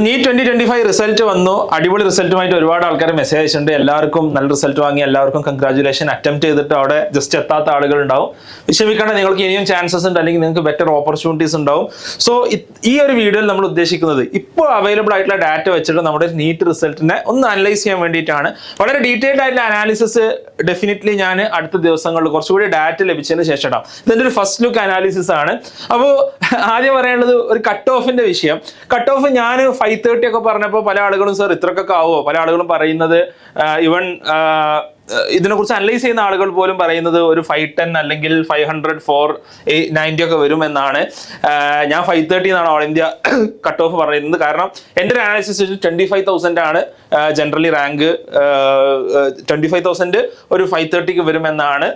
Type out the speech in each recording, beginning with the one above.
NEET 2025 result വന്നു. അടിപൊളി റിസൾട്ടുമായിട്ട് ഒരുപാട് ആൾക്കാർ മെസ്സേജ് അയച്ചിട്ടുണ്ട്. എല്ലാവർക്കും നല്ല റിസൾട്ട് വാങ്ങി എല്ലാവർക്കും കൺഗ്രാജുലേഷൻ. അറ്റംപ്റ്റ് ചെയ്തിട്ട് അവിടെ ജസ്റ്റ് എത്താത്ത ആളുകൾ ഉണ്ടാവും. വിഷമിക്കേണ്ട, നിങ്ങൾക്ക് ഇനിയും ചാൻസസ് ഉണ്ട്, അല്ലെങ്കിൽ നിങ്ങൾക്ക് ബെറ്റർ ഓപ്പർച്യൂണിറ്റീസ് ഉണ്ടാവും. സോ ഈ ഒരു വീഡിയോയിൽ നമ്മൾ ഉദ്ദേശിക്കുന്നത് ഇപ്പോൾ അവൈലബിൾ ആയിട്ടുള്ള ഡാറ്റ വെച്ചിട്ട് നമ്മുടെ നീറ്റ് റിസൾട്ടിനെ ഒന്ന് അനലൈസ് ചെയ്യാൻ വേണ്ടിയിട്ടാണ്. വളരെ ഡീറ്റെയിൽഡ് ആയിട്ടുള്ള അനാലിസിസ് ഡെഫിനറ്റ്ലി ഞാൻ അടുത്ത ദിവസങ്ങളിൽ കുറച്ചുകൂടി ഡാറ്റ ലഭിച്ചതിന് ശേഷം ഇടാം. ഇതിൻ്റെ ഒരു ഫസ്റ്റ് ലുക്ക് അനാലിസിസ് ആണ്. അപ്പോൾ ആദ്യം പറയാനുള്ളത് ഒരു കട്ട് ഓഫിന്റെ വിഷയം. കട്ട് ഓഫ് ഞാൻ 530 ഒക്കെ പറഞ്ഞപ്പോൾ പല ആളുകളും സർ ഇത്രക്കൊക്കെ ആവുമോ, പല ആളുകളും പറയുന്നത് ഇവൻ ഇതിനെക്കുറിച്ച് അനലൈസ് ചെയ്യുന്ന ആളുകൾ പോലും പറയുന്നത് ഒരു 510 അല്ലെങ്കിൽ 500 490 ഒക്കെ വരും എന്നാണ്. ഞാൻ 530 എന്നാണ് ഓൾ ഇന്ത്യ കട്ട് ഓഫ് പറയുന്നത്. കാരണം എൻ്റെ ഒരു അനാലിസിസ് 25,000 ആണ് ജനറലി റാങ്ക്. 25,000 ഒരു 530ക്ക് വരുമെന്നാണ്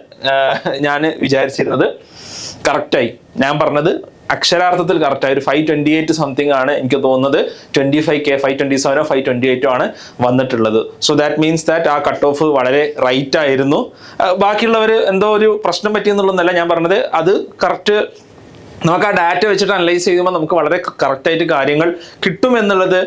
ഞാൻ വിചാരിച്ചിരുന്നത്. കറക്റ്റായി ഞാൻ പറഞ്ഞത് അക്ഷരാർത്ഥത്തിൽ കറക്റ്റായി ഒരു 528 സംതിങ് ആണ് എനിക്ക് തോന്നുന്നത്. 25K 527 528 ആണ് വന്നിട്ടുള്ളത്. സോ ദാറ്റ് മീൻസ് ദാറ്റ് ആ കട്ട് ഓഫ് വളരെ റൈറ്റ് ആയിരുന്നു. ബാക്കിയുള്ളവർ എന്തോ ഒരു പ്രശ്നം പറ്റിയെന്നുള്ളതല്ല ഞാൻ പറഞ്ഞത്. അത് കറക്റ്റ് നമുക്ക് ആ ഡാറ്റ വെച്ചിട്ട് അനലൈസ് ചെയ്യുമ്പോൾ നമുക്ക് വളരെ കറക്റ്റായിട്ട് കാര്യങ്ങൾ കിട്ടും എന്നുള്ളത്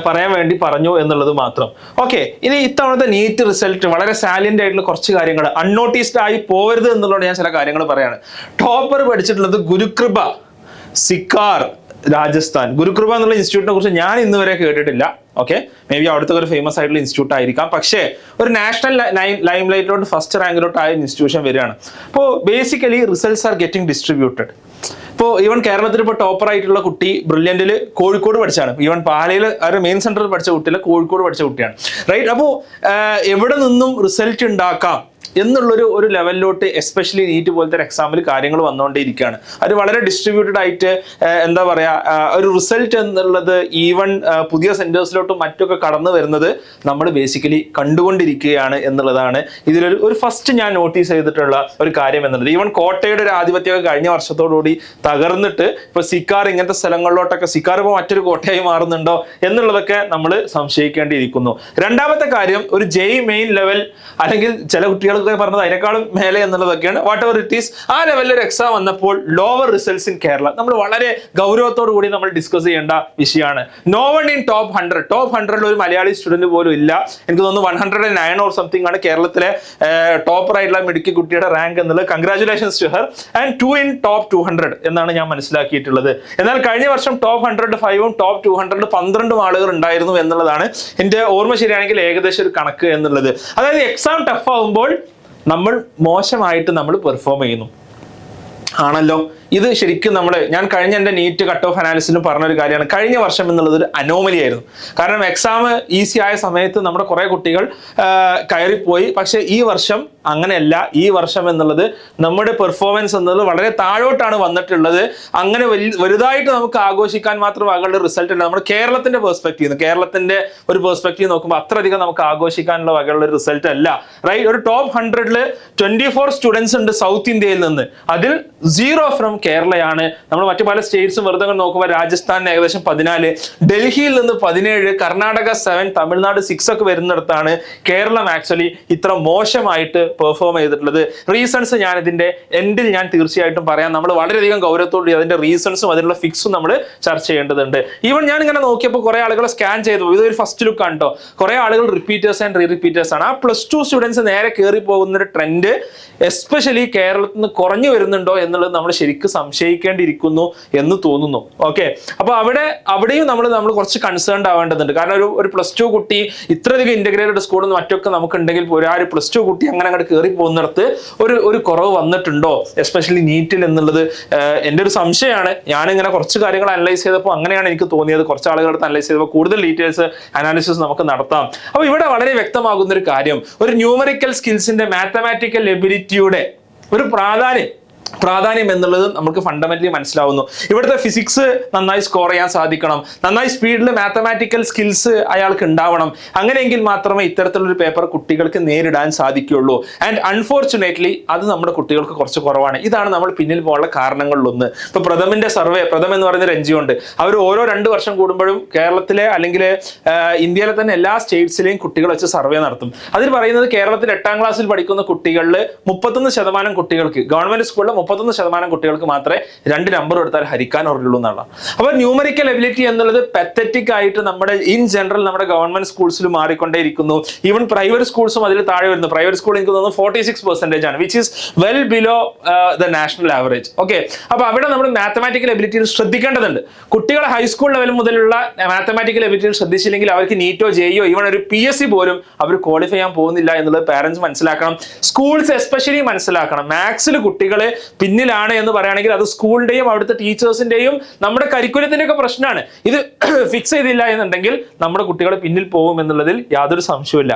പറയാൻ വേണ്ടി പറഞ്ഞു എന്നുള്ളത് മാത്രം. ഓക്കെ, ഇനി ഇത്തവണത്തെ നീറ്റ് റിസൾട്ട് വളരെ സാലിയൻ്റ് ആയിട്ടുള്ള കുറച്ച് കാര്യങ്ങൾ അൺനോട്ടീസ്ഡ് ആയി പോകരുത് എന്നുള്ളത് ഞാൻ ചില കാര്യങ്ങൾ പറയാണ്. ടോപ്പർ പഠിച്ചിട്ടുള്ളത് ഗുരുകൃപ സിക്കാർ രാജസ്ഥാൻ. ഗുരുകൃപ എന്നുള്ള ഇൻസ്റ്റിറ്റ്യൂട്ടിനെ കുറിച്ച് ഞാൻ ഇന്ന് വരെ കേട്ടിട്ടില്ല. ഓക്കെ, മേ ബി അവിടുത്തെ ഒരു ഫേമസ് ആയിട്ടുള്ള ഇൻസ്റ്റിറ്റ്യൂട്ട് ആയിരിക്കാം. പക്ഷേ ഒരു നാഷണൽ ലൈം ലൈറ്റിലോട്ട് ഫസ്റ്റ് റാങ്കിലോട്ട് ആയ ഇൻസ്റ്റിറ്റ്യൂഷൻ വരികയാണ്. അപ്പോൾ basically results are getting distributed. ഇപ്പോൾ ഈവൻ കേരളത്തിൽ ഇപ്പോൾ ടോപ്പർ ആയിട്ടുള്ള കുട്ടി ബ്രില്യൻറ്റിൽ കോഴിക്കോട് പഠിച്ചാണ്. ഈവൻ പാലയിൽ ഒരു മെയിൻ സെന്ററിൽ പഠിച്ച കുട്ടിയില്ല, കോഴിക്കോട് പഠിച്ച കുട്ടിയാണ്. റൈറ്റ്. അപ്പോൾ എവിടെ നിന്നും റിസൾട്ട് ഉണ്ടാക്കാം എന്നുള്ളൊരു ലെവലിലോട്ട് എസ്പെഷ്യലി നീറ്റ് പോലത്തെ ഒരു എക്സാമിൽ കാര്യങ്ങൾ വന്നുകൊണ്ടേയിരിക്കുകയാണ്. അത് വളരെ ഡിസ്ട്രിബ്യൂട്ടഡ് ആയിട്ട് എന്താ പറയുക, ഒരു റിസൾട്ട് എന്നുള്ളത് ഈവൻ പുതിയ സെന്റേഴ്സിലോട്ടും മറ്റൊക്കെ കടന്നു വരുന്നത് നമ്മൾ ബേസിക്കലി കണ്ടുകൊണ്ടിരിക്കുകയാണ് എന്നുള്ളതാണ് ഇതിലൊരു ഫസ്റ്റ് ഞാൻ നോട്ടീസ് ചെയ്തിട്ടുള്ള ഒരു കാര്യം എന്നുള്ളത്. ഈവൻ കോട്ടയുടെ ഒരു ആധിപത്യമൊക്കെ കഴിഞ്ഞ വർഷത്തോടുകൂടി തകർന്നിട്ട് ഇപ്പോൾ സിക്കാർ ഇങ്ങനത്തെ സ്ഥലങ്ങളിലോട്ടൊക്കെ സിക്കാർ ഇപ്പോൾ മറ്റൊരു കോട്ടയായി മാറുന്നുണ്ടോ എന്നുള്ളതൊക്കെ നമ്മൾ സംശയിക്കേണ്ടിയിരിക്കുന്നു. രണ്ടാമത്തെ കാര്യം, ഒരു ജെയ് മെയിൻ ലെവൽ അല്ലെങ്കിൽ ചില കുട്ടികൾ പറഞ്ഞത് അതിനേക്കാളും മേലെ എന്നുള്ളതൊക്കെയാണ്. വാട്ട് എവർ ഇറ്റ് ഈസ്, ആ ലെവലിൽ ഒരു എക്സാം വന്നപ്പോൾ ലോവർ റിസൾട്ട്സ് ഇൻ കേരള നമ്മൾ വളരെ ഗൗരവത്തോടു കൂടി നമ്മൾ ഡിസ്കസ് ചെയ്യേണ്ട വിഷയമാണ്. No one in top 100. Top 100 ഒരു മലയാളി സ്റ്റുഡന്റ് പോലും ഇല്ല. എനിക്ക് തോന്നുന്നു 109 ഓർ സംതിങ് ആണ് കേരളത്തിലെ ടോപ്പർ ആയിട്ടുള്ള മിടുക്കി കുട്ടിയുടെ റാങ്ക് എന്നുള്ളത്. Congratulations to her. And 2 in top 200 എന്നാണ് ഞാൻ മനസ്സിലാക്കിയിട്ടുള്ളത്. എന്നാൽ കഴിഞ്ഞ വർഷം ടോപ്പ് 100 5ഉം ടോപ്പ് 200 12 ആളുകൾ ഉണ്ടായിരുന്നു എന്നുള്ളതാണ് എൻ്റെ ഓർമ്മ ശരിയാണെങ്കിൽ ഏകദേശം ഒരു കണക്ക് എന്നുള്ളത്. അതായത് എക്സാം ടഫ് ആവുമ്പോൾ നമ്മൾ മോശമായിട്ട് നമ്മൾ പെർഫോം ചെയ്യുന്നു ആണല്ലോ. ഇത് ശരിക്കും ഞാൻ കഴിഞ്ഞ എൻ്റെ നീറ്റ് കട്ട് ഓഫ് അനാലിസിലും പറഞ്ഞൊരു കാര്യമാണ്. കഴിഞ്ഞ വർഷം എന്നുള്ളത് ഒരു അനോമലി ആയിരുന്നു. കാരണം എക്സാം ഈസി ആയ സമയത്ത് നമ്മുടെ കുറേ കുട്ടികൾ കയറിപ്പോയി. പക്ഷേ ഈ വർഷം അങ്ങനെയല്ല. ഈ വർഷം എന്നുള്ളത് നമ്മുടെ പെർഫോമൻസ് എന്നുള്ളത് വളരെ താഴോട്ടാണ് വന്നിട്ടുള്ളത്. അങ്ങനെ വലുതായിട്ട് നമുക്ക് ആഘോഷിക്കാൻ മാത്രം വകയുള്ള റിസൾട്ട് അല്ല. നമ്മുടെ കേരളത്തിന്റെ ഒരു പെർസ്പെക്റ്റീവ് നോക്കുമ്പോൾ അത്രയധികം നമുക്ക് ആഘോഷിക്കാനുള്ള വകയുള്ള ഒരു റിസൾട്ട് അല്ല. റൈറ്റ്. ഒരു ടോപ്പ് 100ൽ 24 സ്റ്റുഡൻസ് ഉണ്ട് സൗത്ത് ഇന്ത്യയിൽ നിന്ന്. അതിൽ 0 ഫ്രം കേരളയാണ്. നമ്മൾ മറ്റു പല സ്റ്റേറ്റ്സും വെറുതെ നോക്കുമ്പോൾ രാജസ്ഥാൻ ഏകദേശം 14, ഡൽഹിയിൽ നിന്ന് 17, കർണാടക 7, തമിഴ്നാട് 6 ഒക്കെ വരുന്നിടത്താണ് കേരളം ആക്ച്വലി ഇത്ര മോശമായിട്ട് പെർഫോം ചെയ്തിട്ടുള്ളത്. റീസൺസ് ഞാൻ ഇതിന്റെ എൻഡിൽ ഞാൻ തീർച്ചയായിട്ടും പറയാം. നമ്മൾ വളരെയധികം ഗൗരവത്തോടെ അതിന്റെ റീസൺസും അതിനുള്ള ഫിക്സും നമ്മൾ ചർച്ച ചെയ്യേണ്ടതുണ്ട്. ഈവൻ ഞാൻ ഇങ്ങനെ നോക്കിയപ്പോൾ കുറെ ആളുകളെ സ്കാൻ ചെയ്തു. ഇതൊരു ഫസ്റ്റ് ലുക്ക് ആണ് കേട്ടോ. കുറെ ആളുകൾ റിപ്പീറ്റേഴ്സ് ആൻഡ് റിപ്പീറ്റേഴ്സ് ആണ്. ആ +2 സ്റ്റുഡൻസ് നേരെ കയറി പോകുന്ന ഒരു ട്രെൻഡ് എസ്പെഷ്യലി കേരളത്തിൽ നിന്ന് കുറഞ്ഞു വരുന്നുണ്ടോ എന്നുള്ളത് നമ്മൾ ശരിക്കും സംശയിക്കേണ്ടിയിരിക്കുന്നു എന്ന് തോന്നുന്നു. ഓക്കെ, അപ്പൊ അവിടെയും നമ്മൾ കുറച്ച് കൺസേൺഡ് ആവേണ്ടതുണ്ട്. കാരണം ഒരു +2 കുട്ടി ഇത്രയധികം ഇന്റഗ്രേറ്റഡ് സ്കൂളിൽ മറ്റൊക്കെ നമുക്ക് ഉണ്ടെങ്കിൽ പോലും ആ ഒരു +2 കുട്ടി അങ്ങനെ അങ്ങോട്ട് കയറി പോകുന്നിടത്ത് ഒരു കുറവ് വന്നിട്ടുണ്ടോ എസ്പെഷ്യലി നീറ്റിൽ എന്നുള്ളത് എൻ്റെ ഒരു സംശയമാണ്. ഞാനിങ്ങനെ കുറച്ച് കാര്യങ്ങൾ അനലൈസ് ചെയ്തപ്പോൾ അങ്ങനെയാണ് എനിക്ക് തോന്നിയത്. കുറച്ച് ആളുകളടുത്ത് അനലൈസ് ചെയ്തപ്പോൾ കൂടുതൽ ഡീറ്റെയിൽസ് അനാലിസിസ് നമുക്ക് നടത്താം. അപ്പോൾ ഇവിടെ വളരെ വ്യക്തമാകുന്ന ഒരു കാര്യം, ഒരു ന്യൂമറിക്കൽ സ്കിൽസിന്റെ മാത്തമാറ്റിക്കൽ എബിലിറ്റിയുടെ ഒരു പ്രാധാന്യം എന്നുള്ളത് നമുക്ക് ഫണ്ടമെന്റലി മനസ്സിലാവുന്നു. ഇവിടുത്തെ ഫിസിക്സ് നന്നായി സ്കോർ ചെയ്യാൻ സാധിക്കണം, നന്നായി സ്പീഡിൽ മാത്തമാറ്റിക്കൽ സ്കിൽസ് അയാൾക്ക് ഉണ്ടാവണം. അങ്ങനെയെങ്കിൽ മാത്രമേ ഇത്തരത്തിലൊരു പേപ്പർ കുട്ടികൾക്ക് നേരിടാൻ സാധിക്കുകയുള്ളൂ. ആൻഡ് അൺഫോർച്ചുനേറ്റ്ലി അത് നമ്മുടെ കുട്ടികൾക്ക് കുറച്ച് കുറവാണ്. ഇതാണ് നമ്മൾ പിന്നിൽ പോകാനുള്ള കാരണങ്ങളിലൊന്ന്. ഇപ്പൊ പ്രഥമിന്റെ സർവേ, പ്രഥം എന്ന് പറയുന്ന ഒരു NGO ഉണ്ട്. അവർ ഓരോ 2 വർഷം കൂടുമ്പോഴും കേരളത്തിലെ അല്ലെങ്കിൽ ഇന്ത്യയിലെ തന്നെ എല്ലാ സ്റ്റേറ്റ്സിലെയും കുട്ടികൾ വെച്ച് സർവേ നടത്തും. അതിൽ പറയുന്നത് കേരളത്തിൽ 8ാം ക്ലാസ്സിൽ പഠിക്കുന്ന കുട്ടികളിൽ 31% കുട്ടികൾക്ക്, ഗവൺമെന്റ് സ്കൂളിലെ 31% കുട്ടികൾക്ക് മാത്രമേ 2 നമ്പർ കൊടുത്താൽ ഹരിക്കാൻ അറിയുള്ളൂ എന്നാണ്. അപ്പോൾ ന്യൂമറിക്കൽ എബിലിറ്റി എന്നുള്ളത് പത്തറ്റിക് ആയിട്ട് നമ്മുടെ ഇൻ ജനറൽ നമ്മുടെ ഗവൺമെന്റ് സ്കൂൾസിൽ മാറിക്കൊണ്ടേയിരിക്കുന്നു. ഈവൻ പ്രൈവറ്റ് സ്കൂൾസും അതിൽ താഴെ വരുന്നു. പ്രൈവറ്റ് സ്കൂൾ എനിക്ക് തോന്നുന്നു 46% ആണ്, which is well below the national average. Okay, അപ്പൊ അവിടെ നമ്മൾ മാത്തമാറ്റിക്കൽ എബിലിറ്റിയിൽ ശ്രദ്ധിക്കേണ്ടതുണ്ട്. കുട്ടികളെ ഹൈസ്കൂൾ ലെവൽ മുതലുള്ള മാത്തമാറ്റിക്കൽ എബിലിറ്റിയിൽ ശ്രദ്ധിച്ചില്ലെങ്കിൽ അവർക്ക് നീറ്റോ ജെയോ ഈവൻ ഒരു PSC പോലും അവർ ക്വാളിഫൈ ചെയ്യാൻ പോകുന്നില്ല എന്നുള്ളത് പാരന്റ്സ് മനസ്സിലാക്കണം. സ്കൂൾസ് എസ്പെഷ്യലി മനസ്സിലാക്കണം. മാത്സിൽ കുട്ടികളെ പിന്നിലാണ് എന്ന് പറയുകയാണെങ്കിൽ അത് സ്കൂളിന്റെയും അവിടുത്തെ ടീച്ചേഴ്സിന്റെയും നമ്മുടെ കരിക്കുലത്തിന്റെ ഒക്കെ പ്രശ്നമാണ്. ഇത് ഫിക്സ് ചെയ്തില്ല എന്നുണ്ടെങ്കിൽ നമ്മുടെ കുട്ടികളെ പിന്നിൽ പോകും എന്നുള്ളതിൽ യാതൊരു സംശയവുമില്ല.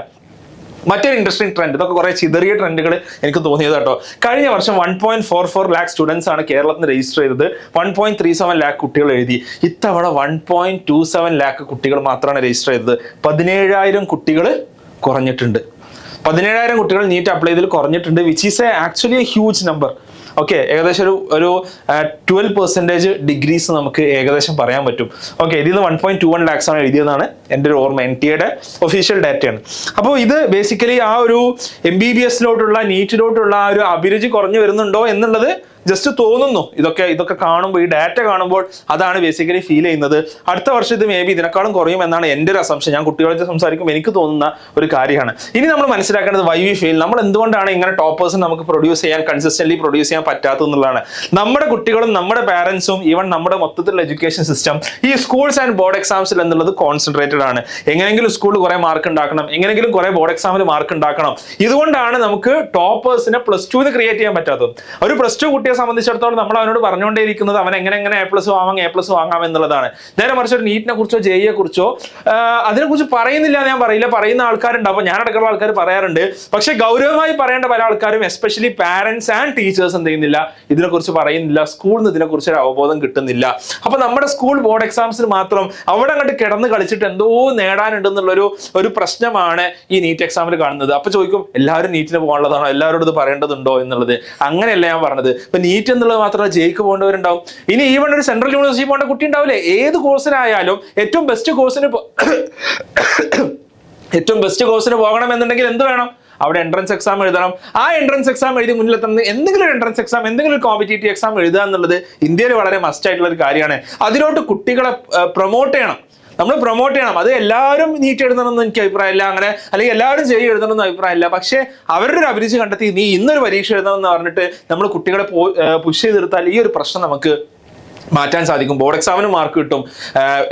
മറ്റൊരു ഇൻട്രസ്റ്റിംഗ് ട്രെൻഡ്, ഇതൊക്കെ കുറെ ചിതറിയ ട്രെൻഡുകൾ എനിക്ക് തോന്നിയത് കേട്ടോ. കഴിഞ്ഞ വർഷം 1.44 lakh സ്റ്റുഡൻസ് ആണ് കേരളത്തിൽ രജിസ്റ്റർ ചെയ്തത്. 1.37 lakh കുട്ടികൾ എഴുതി. ഇത്തവണ 1.27 lakh കുട്ടികൾ മാത്രമാണ് രജിസ്റ്റർ ചെയ്തത്. 17,000 കുട്ടികൾ കുറഞ്ഞിട്ടുണ്ട്. 17,000 കുട്ടികൾ നീറ്റ് അപ്ലൈ ചെയ്തതിൽ കുറഞ്ഞിട്ടുണ്ട്, which is actually A huge number. Okay, ഏകദേശം ഒരു 12% ഡിഗ്രീസ് നമുക്ക് ഏകദേശം പറയാൻ പറ്റും. ഓക്കെ, ഇതിൽ നിന്ന് 1.21 lakhs ആണ് എഴുതിയതാണ് എൻ്റെ ഒരു ഓർമ്മ. NTA ഒഫീഷ്യൽ ഡാറ്റയാണ്. അപ്പോൾ ഇത് ബേസിക്കലി ആ ഒരു MBBS-ലോട്ടുള്ള നീറ്റിലോട്ടുള്ള ആ ഒരു അഭിരുചി കുറഞ്ഞു വരുന്നുണ്ടോ എന്നുള്ളത് ജസ്റ്റ് തോന്നുന്നു. ഇതൊക്കെ കാണുമ്പോൾ, ഈ ഡാറ്റ കാണുമ്പോൾ അതാണ് ബേസിക്കലി ഫീൽ ചെയ്യുന്നത്. അടുത്ത വർഷം ഇത് മേ ബി ഇതിനേക്കാളും കുറയും എന്നാണ് എൻ്റെ ഒരു അസംഷൻ. ഞാൻ കുട്ടികളെ സംസാരിക്കുമ്പോൾ എനിക്ക് തോന്നുന്ന ഒരു കാര്യമാണ്. ഇനി നമ്മൾ മനസ്സിലാക്കേണ്ടത് വൈ വി ഫെയിൽ, നമ്മൾ എന്തുകൊണ്ടാണ് ഇങ്ങനെ ടോപ്പേഴ്സിന് നമുക്ക് പ്രൊഡ്യൂസ് ചെയ്യാൻ, കൺസിസ്റ്റന്റ്ലി പ്രൊഡ്യൂസ് ചെയ്യാൻ പറ്റാത്തതെന്നുള്ളതാണ്. നമ്മുടെ കുട്ടികളും നമ്മുടെ പാരന്റ്സും ഈവൻ നമ്മുടെ മൊത്തത്തിലുള്ള എഡ്യൂക്കേഷൻ സിസ്റ്റം ഈ സ്കൂൾസ് ആൻഡ് ബോർഡ് എക്സാംസിൽ എന്നുള്ളത് കോൺസെൻട്രേറ്റഡ് ആണ്. എങ്ങനെയെങ്കിലും സ്കൂളിൽ കുറെ മാർക്ക് ഉണ്ടാക്കണം, എങ്ങനെയെങ്കിലും കുറെ ബോർഡ് എക്സാമിൽ മാർക്ക് ഉണ്ടാക്കണം. ഇതുകൊണ്ടാണ് നമുക്ക് ടോപ്പേഴ്സിനെ +2 ക്രിയേറ്റ് ചെയ്യാൻ പറ്റാത്തത്. ഒരു +2 കുട്ടിയെ സംബന്ധിച്ചിടത്തോളം നമ്മൾ അവനോട് പറഞ്ഞുകൊണ്ടേയിരിക്കുന്നത് അവൻ എങ്ങനെ A+ വാങ്ങാം എന്നുള്ളതാണ്. നേരെ മറിച്ച് ഒരു നീറ്റിനെ കുറിച്ചോ JEE കുറിച്ചോ അതിനെക്കുറിച്ച് പറയുന്നില്ല ഞാൻ പറയില്ല, പറയുന്ന ആൾക്കാരുണ്ട്. അപ്പൊ ഞാൻ അടക്കമുള്ള ആൾക്കാർ പറയാറുണ്ട്. പക്ഷെ ഗൗരവമായി പറയേണ്ട പല ആൾക്കാരും എസ്പെഷ്യലി പാരന്റ്സ് ആൻഡ് ടീച്ചേഴ്സ് എന്ത് ചെയ്യുന്നില്ല, ഇതിനെക്കുറിച്ച് പറയുന്നില്ല. സ്കൂളിൽ നിന്ന് ഇതിനെക്കുറിച്ച് ഒരു അവബോധം കിട്ടുന്നില്ല. അപ്പൊ നമ്മുടെ സ്കൂൾ ബോർഡ് എക്സാംസിൽ മാത്രം അവിടെ അങ്ങോട്ട് കിടന്ന് കളിച്ചിട്ട് എന്തോ നേടാനുണ്ടെന്നുള്ളൊരു പ്രശ്നമാണ് ഈ നീറ്റ് എക്സാമിൽ കാണുന്നത്. അപ്പൊ ചോദിക്കും, എല്ലാവരും നീറ്റിന് പോകാനുള്ളതാണോ, എല്ലാവരോടും ഇത് പറയേണ്ടതുണ്ടോ എന്നുള്ളത്. അങ്ങനെയല്ല ഞാൻ പറഞ്ഞത്. ഇപ്പൊ നീറ്റ് എന്നുള്ളത് മാത്രമല്ല, ജെയ്ക്ക് പോകേണ്ടവരുണ്ടാവും. ഇനി ഈവൻ ഒരു സെൻട്രൽ യൂണിവേഴ്സിറ്റി പോകേണ്ട കുട്ടി ഉണ്ടാവില്ലേ? ഏത് കോഴ്സിനായാലും ഏറ്റവും ബെസ്റ്റ് കോഴ്സിന് പോകണമെന്നുണ്ടെങ്കിൽ എന്ത് വേണം? അവിടെ എൻട്രൻസ് എക്സാം എഴുതണം. ആ എൻട്രൻസ് എക്സാം എഴുതി മുന്നിലെത്തുന്ന എന്തെങ്കിലും ഒരു എൻട്രൻസ് എക്സാം, എന്തെങ്കിലും ഒരു കോമ്പറ്റേറ്റീവ് എക്സാം എഴുതുക എന്നുള്ളത് ഇന്ത്യയിൽ വളരെ മസ്റ്റ് ആയിട്ടുള്ള ഒരു കാര്യമാണ്. അതിലോട്ട് കുട്ടികളെ പ്രൊമോട്ട് ചെയ്യണം. നമ്മൾ പ്രൊമോട്ട് ചെയ്യണം. അത് എല്ലാവരും നീറ്റ് എഴുതണമെന്ന് എനിക്ക് അഭിപ്രായമില്ല, അങ്ങനെ അല്ലെങ്കിൽ എല്ലാവരും JEE എഴുതണമെന്ന് അഭിപ്രായമില്ല. പക്ഷേ അവരുടെ ഒരു അഭിരുചി കണ്ടെത്തി നീ ഇന്നൊരു പരീക്ഷ എഴുതണമെന്ന് പറഞ്ഞിട്ട് നമ്മൾ കുട്ടികളെ പുഷ് ചെയ്തെടുത്താൽ ഈ ഒരു പ്രശ്നം നമുക്ക് മാറ്റാൻ സാധിക്കും. ബോർഡ് എക്സാമിന് മാർക്ക് കിട്ടും,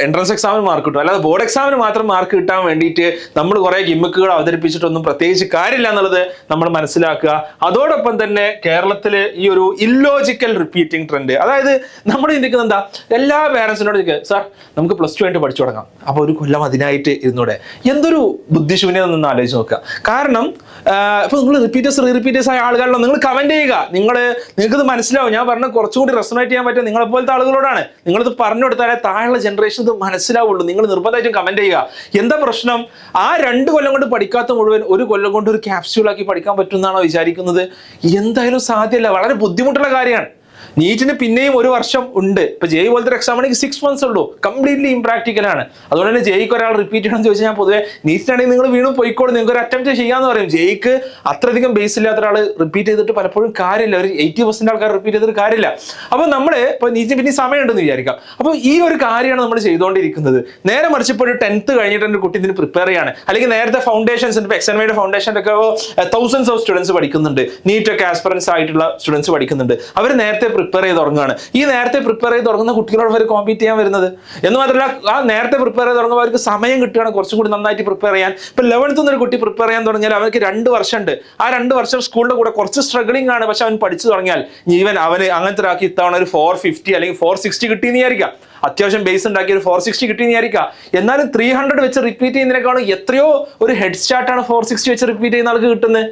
എൻട്രൻസ് എക്സാമിന് മാർക്ക് കിട്ടും. അല്ലാതെ ബോർഡ് എക്സാമിന് മാത്രം മാർക്ക് കിട്ടാൻ വേണ്ടിയിട്ട് നമ്മൾ കുറെ ഗിമ്മിക്കുകൾ അവതരിപ്പിച്ചിട്ടൊന്നും പ്രത്യേകിച്ച് കാര്യമില്ല എന്നുള്ളത് നമ്മൾ മനസ്സിലാക്കുക. അതോടൊപ്പം തന്നെ കേരളത്തിൽ ഈ ഒരു ഇല്ലോജിക്കൽ റിപ്പീറ്റിംഗ് ട്രെൻഡ്, അതായത് നമ്മൾ ചിന്തിക്കുന്നത് എന്താ, എല്ലാ പേരൻസിനോട് സാർ നമുക്ക് +2 ആയിട്ട് പഠിച്ചു തുടങ്ങാം, അപ്പോൾ ഒരു കൊല്ലം അതിനായിട്ട് ഇരുന്നൂടെ. എന്തൊരു ബുദ്ധിശൂന്യത നിന്ന് ആലോചിച്ച് നോക്കുക. കാരണം ഇപ്പൊ നിങ്ങൾ റിപ്പീറ്റേഴ്സ് ആയ ആളുകളോ നിങ്ങൾ കമന്റ് ചെയ്യുക, നിങ്ങൾക്കിത് മനസ്സിലാവും. ഞാൻ പറഞ്ഞ കുറച്ചുകൂടി റെസൊണേറ്റ് ചെയ്യാൻ പറ്റും നിങ്ങളെപ്പോലത്തെ ആളുകളോടാണ്. നിങ്ങളിത് പറഞ്ഞു കൊടുത്താലേ താഴെയുള്ള ജനറേഷൻ ഇത് മനസ്സിലാവുള്ളൂ. നിങ്ങൾ നിർബന്ധമായിട്ടും കമന്റ് ചെയ്യുക. എന്താ പ്രശ്നം? ആ 2 കൊല്ലം കൊണ്ട് പഠിക്കാത്ത മുഴുവൻ 1 കൊല്ലം കൊണ്ട് ഒരു ക്യാപ്സ്യൂളാക്കി പഠിക്കാൻ പറ്റുമെന്നാണോ വിചാരിക്കുന്നത്? എന്തായാലും സാധ്യമല്ല. വളരെ ബുദ്ധിമുട്ടുള്ള കാര്യമാണ്. നീറ്റിന് പിന്നെയും 1 വർഷം ഉണ്ട്. ഇപ്പൊ JEE പോലത്തെ എക്സാം ആണെങ്കിൽ 6 months ഉള്ളൂ. കംപ്ലീറ്റ്ലി ഇംപ്രാക്ടിക്കൽ ആണ്. അതുകൊണ്ട് തന്നെ JEEക്ക് ഒരാൾ റിപ്പീറ്റ് ചെയ്യണമെന്ന് ചോദിച്ചാൽ ഞാൻ പൊതുവെ നീറ്റിനാണെങ്കിൽ നിങ്ങൾ വീണ്ടും പോയിക്കോളൂ, നിങ്ങൾക്ക് ഒരു അറ്റംപ്റ്റ് ചെയ്യാന്ന് പറയും. JEEക്ക് അത്രയധികം ബേസ് ഇല്ലാത്ത ഒരാൾ റിപ്പീറ്റ് ചെയ്തിട്ട് പലപ്പോഴും കാര്യമില്ല. ഒരു 80% ആൾക്കാർ റിപ്പീറ്റ് ചെയ്തിട്ട് കാര്യമില്ല. അപ്പൊ നമ്മൾ ഇപ്പൊ നീറ്റിന് പിന്നെ സമയമുണ്ടെന്ന് വിചാരിക്കാം. അപ്പൊ ഈ ഒരു കാര്യമാണ് നമ്മൾ ചെയ്തുകൊണ്ടിരിക്കുന്നത്. നേരെ മറിച്ച് ഇപ്പോൾ ഒരു 10th കഴിഞ്ഞിട്ട് ഒരു കുട്ടി ഇതിന് പ്രിപ്പയർ ചെയ്യാണ്, അല്ലെങ്കിൽ നേരത്തെ ഫൗണ്ടേഷൻസ് ഇപ്പൊ XNMയുടെ ഫൗണ്ടേഷൻ്റെ ഒക്കെ thousands of സ്റ്റുഡൻസ് പഠിക്കുന്നുണ്ട്, നീറ്റൊക്കെ ആസ്പിറൻസ് ആയിട്ടുള്ള സ്റ്റുഡൻസ് പഠിക്കുന്നുണ്ട്. അവർ നേരത്തെ പ്രിപ്പയർ ചെയ്ത് തുടങ്ങുകയാണ്. ഈ നേരത്തെ പ്രിപ്പയർ ചെയ്ത് തുടങ്ങുന്ന കുട്ടികളോട് അവർ കോമ്പീറ്റ് ചെയ്യാൻ വരുന്നത്. എന്ന് മാത്രമല്ല, ആ നേരത്തെ പ്രിപ്പയർ ചെയ്ത് തുടങ്ങുമ്പോൾ അവർക്ക് സമയം കിട്ടുകയാണ് കുറച്ചും കൂടി നന്നായിട്ട് പ്രിപ്പയർ ചെയ്യാൻ. ഇപ്പൊ 11th ഒരു കുട്ടി പ്രിപ്പയർ ചെയ്യാൻ തുടങ്ങിയാൽ അവർക്ക് 2 വർഷമുണ്ട്. ആ 2 വർഷം സ്കൂളിന്റെ കൂടെ കുറച്ച് സ്ട്രഗിളിംഗ് ആണ്. പക്ഷെ അവൻ പഠിച്ചു തുടങ്ങിയാൽ ഈവൻ അവന് അങ്ങനത്തെ ഒരാൾക്ക് ഇത്തവണ ഒരു 450 അല്ലെങ്കിൽ 460 കിട്ടിയെന്ന് വിചാരിക്കാം. അത്യാവശ്യം ബേസ് ഉണ്ടാക്കി ഒരു 460 കിട്ടിയെന്ന് വിചാരിക്കാം. എന്നാലും 300 വെച്ച് റിപ്പീറ്റ് ചെയ്യുന്നതിനേക്കാളും എത്രയോ ഒരു ഹെഡ് സ്റ്റാർട്ടാണ് 460 വെച്ച് റിപ്പീറ്റ് ചെയ്യുന്ന ആൾക്ക് കിട്ടുന്നത്.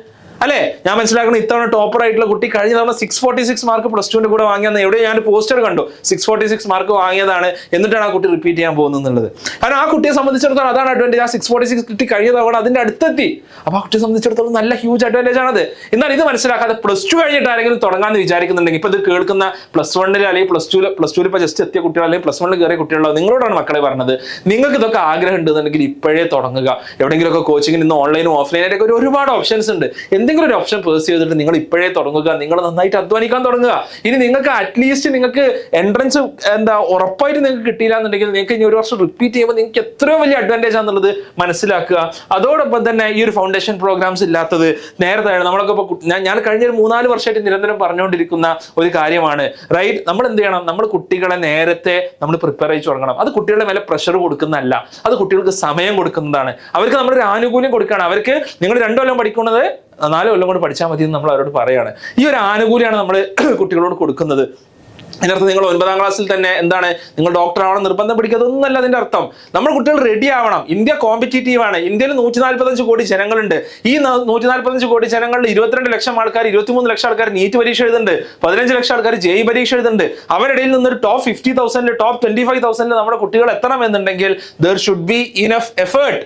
അല്ലേ? ഞാൻ മനസ്സിലാക്കണം ഇത്തവണ ടോപ്പർ ആയിട്ടുള്ള കുട്ടി കഴിഞ്ഞ തവണ 646 മാർക്ക് +2ന്റെ കൂടെ വാങ്ങിയെന്ന് എവിടെ ഞാൻ പോസ്റ്റർ കണ്ടു. 646 മാർക്ക് വാങ്ങിയതാണ്, എന്നിട്ടാണ് ആ കുട്ടി റിപ്പീറ്റ് ചെയ്യാൻ പോകുന്നത് എന്നുള്ളത്. കാരണം ആ കുട്ടിയെ സംബന്ധിച്ചിടത്തോളം അതാണ് അഡ്വാൻറ്റേജ്. ആ 646 കിട്ടി കഴിഞ്ഞ തവണ അതിന്റെ അടുത്തെത്തി. അപ്പൊ ആ കുട്ടിയെ സംബന്ധിച്ചിടത്തോളം നല്ല ഹ്യൂജ് അഡ്വാൻറ്റേജ് ആണത്. എന്നാൽ ഇത് മനസ്സിലാക്കാതെ +2 കഴിഞ്ഞിട്ട് ആരെങ്കിലും തുടങ്ങാന്ന് വിചാരിക്കുന്നുണ്ടെങ്കിൽ, ഇപ്പൊ ഇത് കേൾക്കുന്ന +1 അല്ലെങ്കിൽ +2 ഇപ്പൊ ജസ്റ്റ് എത്തിയ കുട്ടികൾ അല്ലെങ്കിൽ +1 കയറിയ കുട്ടികളോ നിങ്ങളോടാണ് മക്കളെ പറഞ്ഞത്. നിങ്ങൾക്ക് ഇതൊക്കെ ആഗ്രഹം ഉണ്ടെന്നുണ്ടെങ്കിൽ ഇപ്പോഴേ തുടങ്ങുക. എവിടെയെങ്കിലുമൊക്കെ കോച്ചിങ്ങിന് ഇന്ന് ഓൺലൈനും ഓഫ്ലൈനായിട്ടൊക്കെ ഒരുപാട് ഓപ്ഷൻസ് ഉണ്ട്. എന്തെങ്കിലും ഒരു ഓപ്ഷൻ പേഴ്സ് ചെയ്തിട്ട് നിങ്ങൾ ഇപ്പോഴേ തുടങ്ങുക, നിങ്ങൾ നന്നായിട്ട് അധ്വാനിക്കാൻ തുടങ്ങുക. ഇനി നിങ്ങൾക്ക് അറ്റ്ലീസ്റ്റ് നിങ്ങൾക്ക് എൻട്രൻസ് ഉറപ്പായിട്ട് നിങ്ങൾക്ക് കിട്ടിയില്ല എന്നുണ്ടെങ്കിൽ നിങ്ങൾക്ക് ഇനി ഒരു വർഷം റിപ്പീറ്റ് ചെയ്യുമ്പോൾ നിങ്ങൾക്ക് എത്രയോ വലിയ അഡ്വാൻറ്റേജ് ആണെന്നുള്ളത് മനസ്സിലാക്കുക. അതോടൊപ്പം തന്നെ ഈ ഒരു ഫൗണ്ടേഷൻ പ്രോഗ്രാംസ് ഇല്ലാത്തത് നേരത്തെ നമ്മളൊക്കെ ഇപ്പോൾ ഞാൻ കഴിഞ്ഞ ഒരു 3-4 വർഷമായിട്ട് നിരന്തരം പറഞ്ഞുകൊണ്ടിരിക്കുന്ന ഒരു കാര്യമാണ്, റൈറ്റ്? നമ്മൾ എന്ത് ചെയ്യണം? നമ്മൾ കുട്ടികളെ നേരത്തെ നമ്മൾ പ്രിപ്പയർ ചെയ്ത് തുടങ്ങണം. അത് കുട്ടികളുടെ മേലെ പ്രഷർ കൊടുക്കുന്നതല്ല, അത് കുട്ടികൾക്ക് സമയം കൊടുക്കുന്നതാണ്. അവർക്ക് നമ്മളൊരു ആനുകൂല്യം കൊടുക്കുകയാണ്. അവർക്ക് നിങ്ങൾ 2 കൊല്ലം പഠിക്കുന്നത് 4 കൊല്ലം കൊണ്ട് പഠിച്ചാൽ മതി എന്ന് നമ്മൾ അവരോട് പറയാണ്. ഈ ഒരു ആനുകൂല്യമാണ് നമ്മൾ കുട്ടികളോട് കൊടുക്കുന്നത്. അതിനർത്ഥം നിങ്ങൾ 9ാം ക്ലാസ്സിൽ തന്നെ എന്താണ്, നിങ്ങൾ ഡോക്ടർ ആവണം നിർബന്ധം പിടിക്കാതൊന്നല്ല അതിന്റെ അർത്ഥം. നമ്മൾ കുട്ടികൾ റെഡി ആവണം. ഇന്ത്യ കോമ്പറ്റീറ്റീവ് ആണ്. ഇന്ത്യയിൽ 145 കോടി ജനങ്ങളുണ്ട്. ഈ 145 കോടി ജനങ്ങളിൽ 22 ലക്ഷം ആൾക്കാർ, 23 ലക്ഷം ആൾക്കാർ നീറ്റ് പരീക്ഷ എഴുതുന്നുണ്ട്, 15 ലക്ഷം ആൾക്കാർ JEE പരീക്ഷ എഴുതുന്നുണ്ട്. അവരിടയിൽ നിന്നൊരു ടോപ്പ് 50,000 ടോപ്പ് 25,000 നമ്മുടെ കുട്ടികൾ എത്തണം എന്നുണ്ടെങ്കിൽ there should be enough effort.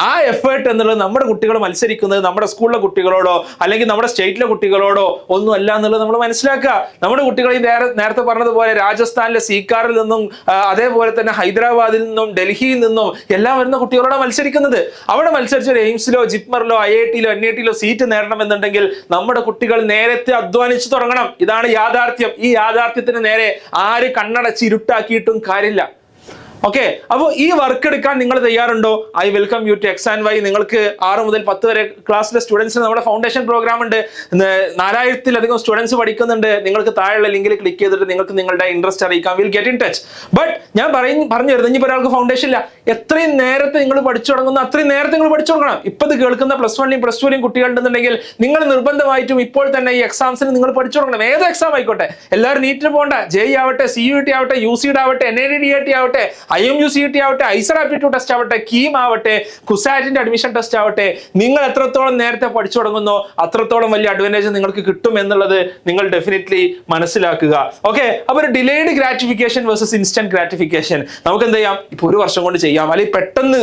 ആ എഫേർട്ട് എന്നുള്ളത് നമ്മുടെ കുട്ടികൾ മത്സരിക്കുന്നത് നമ്മുടെ സ്കൂളിലെ കുട്ടികളോടോ അല്ലെങ്കിൽ നമ്മുടെ സ്റ്റേറ്റിലെ കുട്ടികളോടോ ഒന്നും അല്ല എന്നുള്ളത് നമ്മൾ മനസ്സിലാക്കുക. നമ്മുടെ കുട്ടികൾ ഈ നേരത്തെ പറഞ്ഞതുപോലെ രാജസ്ഥാനിലെ സീക്കാറിൽ നിന്നും അതേപോലെ തന്നെ ഹൈദരാബാദിൽ നിന്നും ഡൽഹിയിൽ നിന്നും എല്ലാം വരുന്ന കുട്ടികളോടാണ് മത്സരിക്കുന്നത്. അവിടെ മത്സരിച്ച എയിംസിലോ ജിപ്മറിലോ IIT-ലോ NIT-ലോ സീറ്റ് നേടണം എന്നുണ്ടെങ്കിൽ നമ്മുടെ കുട്ടികൾ നേരത്തെ അധ്വാനിച്ചു തുടങ്ങണം. ഇതാണ് യാഥാർത്ഥ്യം. ഈ യാഥാർത്ഥ്യത്തിന് നേരെ ആര് കണ്ണടച്ച് ഇരുട്ടാക്കിയിട്ടും കാര്യമില്ല. ഓക്കെ, അപ്പോൾ ഈ വർക്ക് എടുക്കാൻ നിങ്ങൾ തയ്യാറുണ്ടോ? I welcome you to X&Y. നിങ്ങൾക്ക് 6 മുതൽ 10 വരെ ക്ലാസ്സിലെ സ്റ്റുഡൻസിന് നമ്മുടെ ഫൗണ്ടേഷൻ പ്രോഗ്രാം ഉണ്ട്. 4000-ലധികം സ്റ്റുഡൻസ് പഠിക്കുന്നുണ്ട്. നിങ്ങൾക്ക് താഴെയുള്ള ലിങ്കിൽ ക്ലിക്ക് ചെയ്തിട്ട് നിങ്ങൾക്ക് നിങ്ങളുടെ ഇൻട്രസ്റ്റ് അറിയിക്കാം. Will get in touch. But ഞാൻ പറഞ്ഞു വരുന്നത്, ഇനിയിപ്പോൾ ഒരാൾക്ക് ഫൗണ്ടേഷൻ ഇല്ല, എത്രയും നേരത്തെ നിങ്ങൾ പഠിച്ചു തുടങ്ങുന്ന അത്രയും നേരത്തെ നിങ്ങൾ പഠിച്ചു തുടങ്ങണം. ഇപ്പം ഇത് കേൾക്കുന്ന +1-ലെയും +2-ലെയും കുട്ടികളുണ്ടെന്നുണ്ടെങ്കിൽ നിങ്ങൾ നിർബന്ധമായിട്ടും ഇപ്പോൾ തന്നെ ഈ എക്സാംസിന് നിങ്ങൾ പഠിച്ചു തുടങ്ങണം. ഏത് എക്സാം ആയിക്കോട്ടെ. എല്ലാവരും നീറ്റിന് പോകണ്ട. JEE ആവട്ടെ, CUET ആവട്ടെ, UCED ആവട്ടെ, NIDDAT ആവട്ടെ, IMUCET ആവട്ടെ, ഐസർ ആപ്റ്റിറ്റ്യൂഡ് ടെസ്റ്റ് ആവട്ടെ, കീം ആവട്ടെ, കുസാറ്റിന്റെ അഡ്മിഷൻ ടെസ്റ്റ് ആവട്ടെ, നിങ്ങൾ എത്രത്തോളം നേരത്തെ പഠിച്ചു തുടങ്ങുന്നോ അത്രത്തോളം വലിയ അഡ്വാൻറ്റേജ് നിങ്ങൾക്ക് കിട്ടും എന്നുള്ളത് നിങ്ങൾ ഡെഫിനറ്റ്ലി മനസ്സിലാക്കുക. ഓക്കെ, അപ്പോൾ ഒരു delayed gratification versus instant gratification. നമുക്ക് എന്ത് ചെയ്യാം? ഇപ്പോൾ 1 വർഷം കൊണ്ട് ചെയ്യാം, അല്ലെങ്കിൽ പെട്ടെന്ന്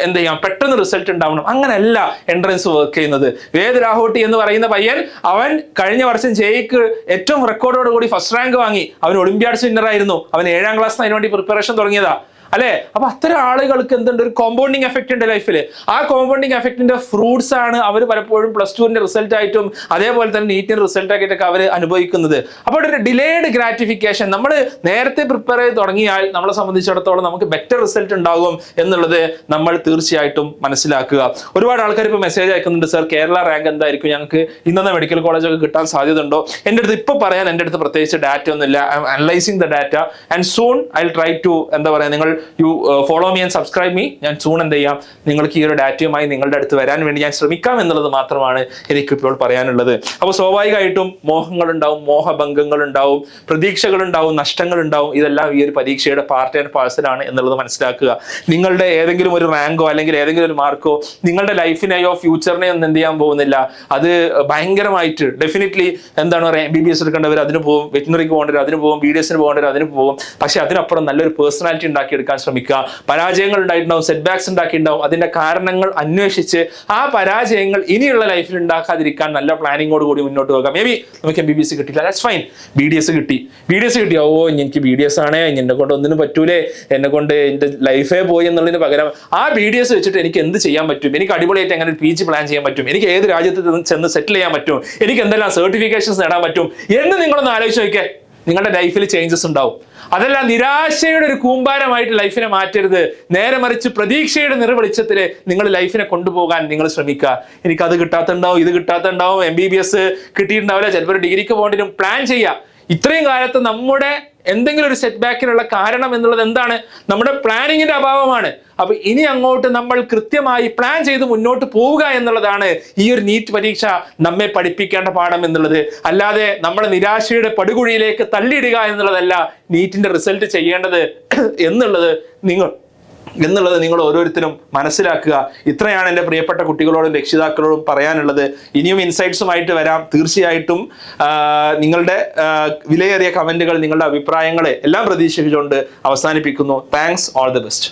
എന്ത് ചെയ്യാം, പെട്ടെന്ന് റിസൾട്ട് ഉണ്ടാവണം. അങ്ങനെയല്ല എൻട്രൻസ് വർക്ക് ചെയ്യുന്നത്. വേദ് രാഹോട്ടി എന്ന് പറയുന്ന പയ്യൻ, അവൻ കഴിഞ്ഞ വർഷം JEEക്ക് ഏറ്റവും റെക്കോർഡോട് കൂടി ഫസ്റ്റ് റാങ്ക് വാങ്ങി. അവൻ ഒളിമ്പ്യാഡ്സ് വിന്നർ ആയിരുന്നു. അവൻ 7ാം ക്ലാസ്സിന് അതിനുവേണ്ടി പ്രിപ്പറേഷൻ തുടങ്ങിയതാ, അല്ലെ? അപ്പൊ അത്തരം ആളുകൾക്ക് എന്തുണ്ട്? ഒരു കോമ്പൗണ്ടിങ് എഫക്റ്റ് ഉണ്ട് ലൈഫിൽ. ആ കോമ്പൗണ്ടിങ് എഫക്റ്റിന്റെ ഫ്രൂട്ട്സ് ആണ് അവർ പലപ്പോഴും +2-ന്റെ റിസൾട്ട് ആയിട്ടും അതേപോലെ തന്നെ നീറ്റിന്റെ റിസൾട്ട് ആയിട്ടൊക്കെ അവർ അനുഭവിക്കുന്നത്. അപ്പോൾ ഒരു ഡിലേഡ് ഗ്രാറ്റിഫിക്കേഷൻ, നമ്മൾ നേരത്തെ പ്രിപ്പയർ ചെയ്ത് തുടങ്ങിയാൽ നമ്മളെ സംബന്ധിച്ചിടത്തോളം നമുക്ക് ബെറ്റർ റിസൾട്ട് ഉണ്ടാകും എന്നുള്ളത് നമ്മൾ തീർച്ചയായിട്ടും മനസ്സിലാക്കുക. ഒരുപാട് ആൾക്കാർ ഇപ്പോൾ മെസ്സേജ് അയക്കുന്നുണ്ട്, സർ കേരള റാങ്ക് എന്തായിരിക്കും, ഞങ്ങൾക്ക് ഇന്നത്തെ മെഡിക്കൽ കോളേജൊക്കെ കിട്ടാൻ സാധ്യത ഉണ്ടോ? എൻ്റെ അടുത്ത് ഇപ്പോൾ പറയാൻ എൻ്റെ അടുത്ത് പ്രത്യേകിച്ച് ഡാറ്റ ഒന്നുമില്ല. I'm analysing the data and soon I will try to എന്താ പറയുക, നിങ്ങൾ you follow me and subscribe me. ഞാൻ സൂൺ എന്ത് ചെയ്യാം, നിങ്ങൾക്ക് ഈ ഒരു ഡാറ്റയുമായി നിങ്ങളുടെ അടുത്ത് വരാൻ വേണ്ടി ഞാൻ ശ്രമിക്കാം എന്നുള്ളത് മാത്രമാണ് എനിക്കിപ്പോൾ പറയാനുള്ളത്. അപ്പോൾ സ്വാഭാവികമായിട്ടും മോഹങ്ങളുണ്ടാവും, മോഹഭംഗങ്ങളുണ്ടാവും, പ്രതീക്ഷകളുണ്ടാവും, നഷ്ടങ്ങളുണ്ടാവും. ഇതെല്ലാം ഈ ഒരു പരീക്ഷയുടെ പാർട്ട് ആൻഡ് പാഴ്സലാണ് എന്നുള്ളത് മനസ്സിലാക്കുക. നിങ്ങളുടെ ഏതെങ്കിലും ഒരു റാങ്കോ അല്ലെങ്കിൽ ഏതെങ്കിലും ഒരു മാർക്കോ നിങ്ങളുടെ ലൈഫിനെയോ ഫ്യൂച്ചറിനെയോ ഒന്നും എന്ത് ചെയ്യാൻ പോകുന്നില്ല. അത് ഭയങ്കരമായിട്ട് ഡെഫിനറ്റ്ലി എന്താണ് പറയുക, MBBS എടുക്കേണ്ടവർ അതിന് പോകും, വെറ്റിനറിക്ക് പോകേണ്ടവർ അതിന് പോകും, BDSന് പോകേണ്ടവർ അതിന് പോകും. പക്ഷെ അതിനപ്പുറം നല്ലൊരു പേഴ്സണാലിറ്റി ഉണ്ടാക്കിയെടുക്കാൻ ശ്രമിക്കുക. പരാജയങ്ങൾ ഉണ്ടായിട്ടുണ്ടാവും, സെറ്റ് ബാക്സ് ഉണ്ടാക്കിയിട്ടുണ്ടാവും. അതിന്റെ കാരണങ്ങൾ അന്വേഷിച്ച് ആ പരാജയങ്ങൾ ഇനിയുള്ള ലൈഫിൽ ഉണ്ടാക്കാതിരിക്കാൻ നല്ല പ്ലാനിങ്ങോട് കൂടി മുന്നോട്ട് പോകാം. മേ ബി നമുക്ക് MBBS കിട്ടില്ല, ദാറ്റ്സ് ഫൈൻ. BDS കിട്ടി. ഓ എനിക്ക് BDS ആണേ, എന്നെ കൊണ്ട് ഒന്നിനും പറ്റൂലേ, എന്നെ കൊണ്ട് എൻ്റെ ലൈഫേ പോയി എന്നുള്ളതിന് പകരം ആ BDS വെച്ചിട്ട് എനിക്ക് എന്ത് ചെയ്യാൻ പറ്റും, എനിക്ക് അടിപൊളിയായിട്ട് എങ്ങനെ PG പ്ലാൻ ചെയ്യാൻ പറ്റും, എനിക്ക് ഏത് രാജ്യത്ത് ചെന്ന് സെറ്റിൽ ചെയ്യാൻ പറ്റും, എനിക്ക് എന്തെല്ലാം സർട്ടിഫിക്കേഷൻസ് നേടാൻ പറ്റും എന്ന് നിങ്ങളൊന്ന് ആലോചിച്ച് നോക്കിയേ. നിങ്ങളുടെ ലൈഫിൽ ചേഞ്ചസ് ഉണ്ടാവും. അതല്ല നിരാശയുടെ ഒരു കൂമ്പാരമായിട്ട് ലൈഫിനെ മാറ്റരുത്. നേരെ മറിച്ച് പ്രതീക്ഷയുടെ നിറവെളിച്ചത്തിൽ നിങ്ങൾ ലൈഫിനെ കൊണ്ടുപോകാൻ നിങ്ങൾ ശ്രമിക്കുക. എനിക്കത് കിട്ടാത്തുണ്ടാവും, ഇത് കിട്ടാത്തുണ്ടാവും, MBBS കിട്ടിയിട്ടുണ്ടാവില്ല, ചിലപ്പോൾ ഒരു ഡിഗ്രിക്ക് പോകേണ്ടിനും പ്ലാൻ ചെയ്യുക. ഇത്രയും കാലത്ത് നമ്മുടെ എന്തെങ്കിലും ഒരു സെറ്റ് ബാക്കിനുള്ള കാരണം എന്നുള്ളത് എന്താണ്? നമ്മുടെ പ്ലാനിങ്ങിന്റെ അഭാവമാണ്. അപ്പൊ ഇനി അങ്ങോട്ട് നമ്മൾ കൃത്യമായി പ്ലാൻ ചെയ്ത് മുന്നോട്ട് പോവുക എന്നുള്ളതാണ് ഈ ഒരു നീറ്റ് പരീക്ഷ നമ്മെ പഠിപ്പിക്കേണ്ട പാഠം എന്നുള്ളത്. അല്ലാതെ നമ്മളെ നിരാശയുടെ പടുകുഴിയിലേക്ക് തള്ളിയിടുക എന്നുള്ളതല്ല നീറ്റിന്റെ റിസൾട്ട് ചെയ്യേണ്ടത് എന്നുള്ളത് നിങ്ങൾ ഓരോരുത്തരും മനസ്സിലാക്കുക. ഇത്രയാണ് എൻ്റെ പ്രിയപ്പെട്ട കുട്ടികളോടും രക്ഷിതാക്കളോടും പറയാനുള്ളത്. ഇനിയും ഇൻസൈറ്റ്സുമായിട്ട് വരാം. തീർച്ചയായിട്ടും നിങ്ങളുടെ വിലയേറിയ കമന്റുകൾ, നിങ്ങളുടെ അഭിപ്രായങ്ങളെ എല്ലാം പ്രതീക്ഷിച്ചുകൊണ്ട് അവസാനിപ്പിക്കുന്നു. Thanks, all the best.